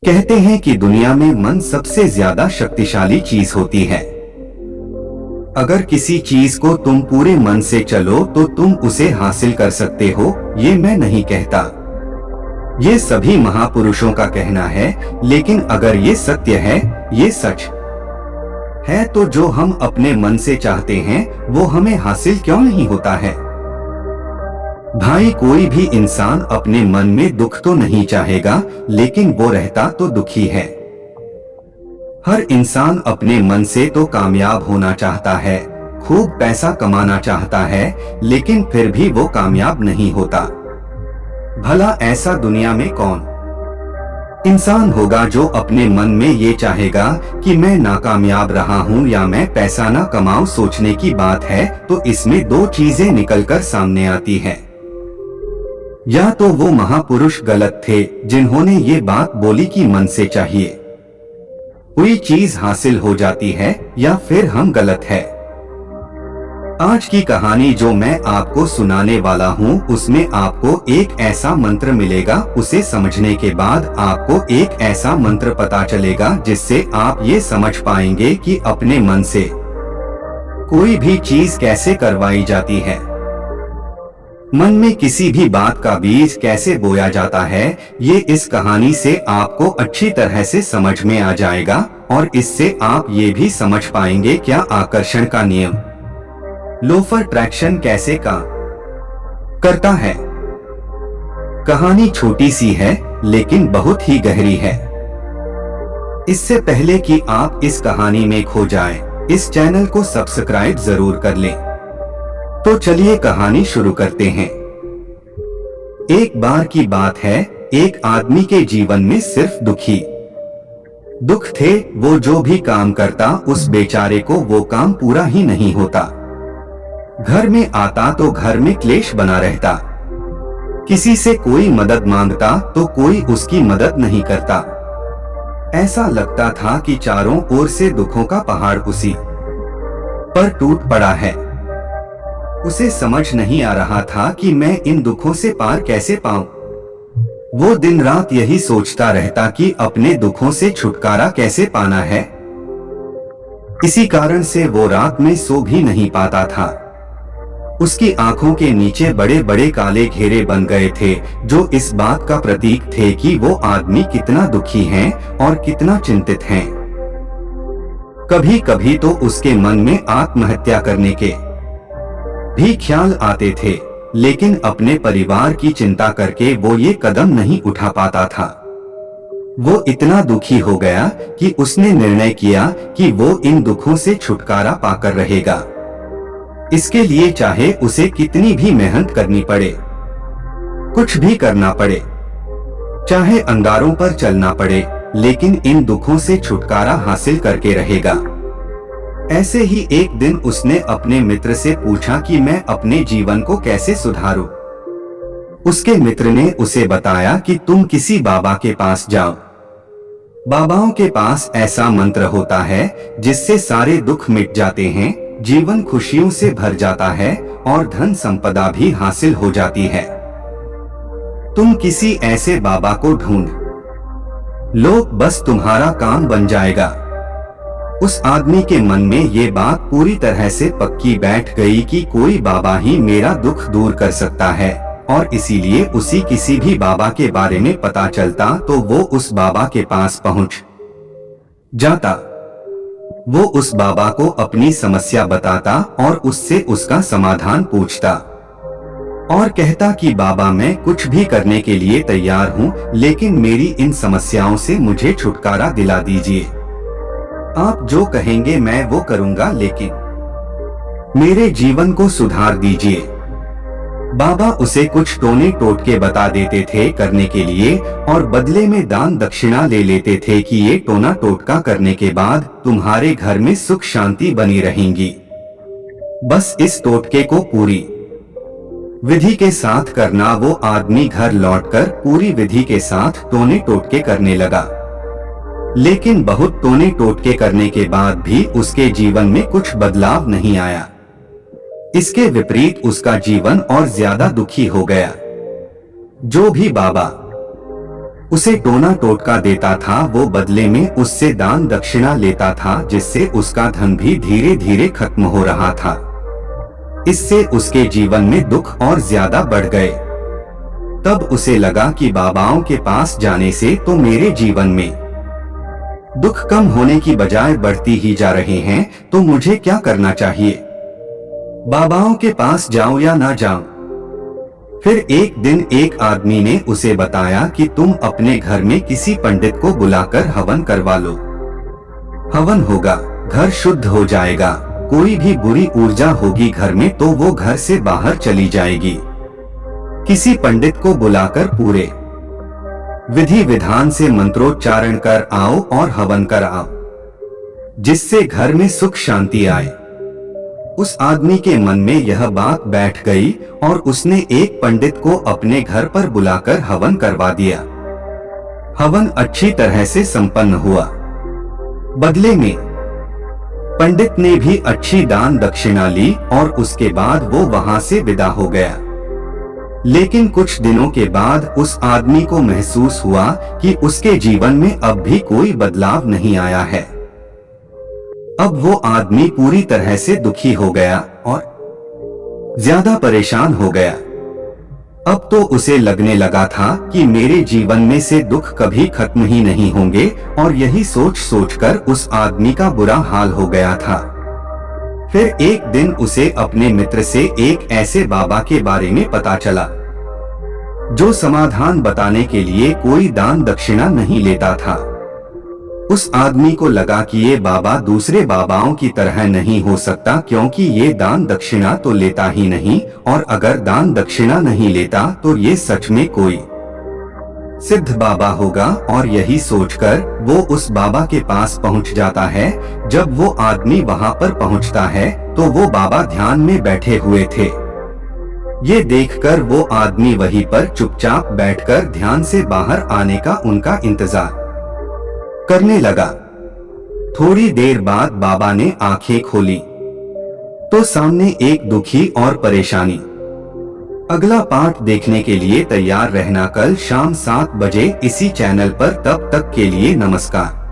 कहते हैं कि दुनिया में मन सबसे ज्यादा शक्तिशाली चीज होती है। अगर किसी चीज को तुम पूरे मन से चलो तो तुम उसे हासिल कर सकते हो, ये मैं नहीं कहता। ये सभी महापुरुषों का कहना है, लेकिन अगर ये सत्य है, ये सच है, तो जो हम अपने मन से चाहते हैं वो हमें हासिल क्यों नहीं होता है? भाई, कोई भी इंसान अपने मन में दुख तो नहीं चाहेगा, लेकिन वो रहता तो दुखी है। हर इंसान अपने मन से तो कामयाब होना चाहता है, खूब पैसा कमाना चाहता है, लेकिन फिर भी वो कामयाब नहीं होता। भला ऐसा दुनिया में कौन इंसान होगा जो अपने मन में ये चाहेगा कि मैं नाकामयाब रहा हूँ या मैं पैसा ना कमाऊं? सोचने की बात है तो इसमें दो चीजें निकलकर सामने आती हैं। या तो वो महापुरुष गलत थे जिन्होंने ये बात बोली कि मन से चाहिए कोई चीज हासिल हो जाती है, या फिर हम गलत है। आज की कहानी जो मैं आपको सुनाने वाला हूँ उसमें आपको एक ऐसा मंत्र मिलेगा। उसे समझने के बाद आपको एक ऐसा मंत्र पता चलेगा जिससे आप ये समझ पाएंगे कि अपने मन से कोई भी चीज कैसे करवाई जाती है। मन में किसी भी बात का बीज कैसे बोया जाता है, ये इस कहानी से आपको अच्छी तरह से समझ में आ जाएगा, और इससे आप ये भी समझ पाएंगे क्या आकर्षण का नियम लॉ ऑफ अट्रैक्शन कैसे काम करता है। कहानी छोटी सी है लेकिन बहुत ही गहरी है। इससे पहले कि आप इस कहानी में खो जाएं, इस चैनल को सब्सक्राइब जरूर कर लें। तो चलिए कहानी शुरू करते हैं। एक बार की बात है, एक आदमी के जीवन में सिर्फ दुख थे। वो जो भी काम करता उस बेचारे को वो काम पूरा ही नहीं होता। घर में आता तो घर में क्लेश बना रहता। किसी से कोई मदद मांगता तो कोई उसकी मदद नहीं करता। ऐसा लगता था कि चारों ओर से दुखों का पहाड़ उसी पर टूट पड़ा है। उसे समझ नहीं आ रहा था कि मैं इन दुखों से पार कैसे पाऊं। वो दिन रात यही सोचता रहता कि अपने दुखों से छुटकारा कैसे पाना है। इसी कारण से वो रात में सो भी नहीं पाता था। उसकी आंखों के नीचे बड़े बड़े काले घेरे बन गए थे, जो इस बात का प्रतीक थे कि वो आदमी कितना दुखी है और कितना चिंतित है। कभी कभी तो उसके मन में आत्महत्या करने के भी ख्याल आते थे, लेकिन अपने परिवार की चिंता करके वो ये कदम नहीं उठा पाता था। वो इतना दुखी हो गया कि उसने निर्णय किया कि वो इन दुखों से छुटकारा पाकर रहेगा। इसके लिए चाहे उसे कितनी भी मेहनत करनी पड़े, कुछ भी करना पड़े, चाहे अंगारों पर चलना पड़े, लेकिन इन दुखों से छुटकारा हासिल करके रहेगा। ऐसे ही एक दिन उसने अपने मित्र से पूछा कि मैं अपने जीवन को कैसे सुधारूं। उसके मित्र ने उसे बताया कि तुम किसी बाबा के पास जाओ। बाबाओं के पास ऐसा मंत्र होता है जिससे सारे दुख मिट जाते हैं, जीवन खुशियों से भर जाता है और धन संपदा भी हासिल हो जाती है। तुम किसी ऐसे बाबा को ढूंढ लो, बस तुम्हारा काम बन जाएगा। उस आदमी के मन में ये बात पूरी तरह से पक्की बैठ गई कि कोई बाबा ही मेरा दुख दूर कर सकता है, और इसीलिए उसी किसी भी बाबा के बारे में पता चलता तो वो उस बाबा के पास पहुंच जाता। वो उस बाबा को अपनी समस्या बताता और उससे उसका समाधान पूछता और कहता कि बाबा, मैं कुछ भी करने के लिए तैयार हूँ, लेकिन मेरी इन समस्याओं से मुझे छुटकारा दिला दीजिए। आप जो कहेंगे मैं वो करूँगा, लेकिन मेरे जीवन को सुधार दीजिए। बाबा उसे कुछ टोने टोटके बता देते थे करने के लिए, और बदले में दान दक्षिणा ले लेते थे कि ये टोना टोटका करने के बाद तुम्हारे घर में सुख शांति बनी रहेंगी। बस इस टोटके को पूरी विधि के साथ करना। वो आदमी घर लौटकर पूरी विधि के साथ टोने टोटके करने लगा, लेकिन बहुत टोने टोटके करने के बाद भी उसके जीवन में कुछ बदलाव नहीं आया। इसके विपरीत उसका जीवन और ज्यादा दुखी हो गया। जो भी बाबा उसे टोना टोटका देता था, वो बदले में उससे दान दक्षिणा लेता था, जिससे उसका धन भी धीरे धीरे खत्म हो रहा था। इससे उसके जीवन में दुख और ज्यादा बढ़ गए। तब उसे लगा कि बाबाओं के पास जाने से तो मेरे जीवन में दुख कम होने की बजाय बढ़ती ही जा रहे हैं, तो मुझे क्या करना चाहिए? बाबाओं के पास जाऊं या ना जाऊं? फिर एक दिन एक आदमी ने उसे बताया कि तुम अपने घर में किसी पंडित को बुलाकर हवन करवा लो। हवन होगा, घर शुद्ध हो जाएगा, कोई भी बुरी ऊर्जा होगी घर में तो वो घर से बाहर चली जाएगी। किसी पंडित को बुलाकर पूरे विधि विधान से मंत्रोच्चारण कर आओ और हवन कर आओ, जिससे घर में सुख शांति आए। उस आदमी के मन में यह बात बैठ गई और उसने एक पंडित को अपने घर पर बुलाकर हवन करवा दिया। हवन अच्छी तरह से संपन्न हुआ। बदले में पंडित ने भी अच्छी दान दक्षिणा ली और उसके बाद वो वहां से विदा हो गया। लेकिन कुछ दिनों के बाद उस आदमी को महसूस हुआ कि उसके जीवन में अब भी कोई बदलाव नहीं आया है। अब वो आदमी पूरी तरह से दुखी हो गया और ज्यादा परेशान हो गया। अब तो उसे लगने लगा था कि मेरे जीवन में से दुख कभी खत्म ही नहीं होंगे, और यही सोच सोचकर उस आदमी का बुरा हाल हो गया था। फिर एक दिन उसे अपने मित्र से एक ऐसे बाबा के बारे में पता चला जो समाधान बताने के लिए कोई दान दक्षिणा नहीं लेता था। उस आदमी को लगा कि ये बाबा दूसरे बाबाओं की तरह नहीं हो सकता, क्योंकि ये दान दक्षिणा तो लेता ही नहीं, और अगर दान दक्षिणा नहीं लेता तो ये सच में कोई सिद्ध बाबा होगा। और यही सोचकर वो उस बाबा के पास पहुंच जाता है। जब वो आदमी वहां पर पहुंचता है तो वो बाबा ध्यान में बैठे हुए थे। ये देखकर वो आदमी वहीं पर चुपचाप बैठकर ध्यान से बाहर आने का उनका इंतजार करने लगा। थोड़ी देर बाद बाबा ने आंखें खोली तो सामने एक दुखी और परेशानी। अगला पार्ट देखने के लिए तैयार रहना कल शाम 7 बजे इसी चैनल पर। तब तक के लिए नमस्कार।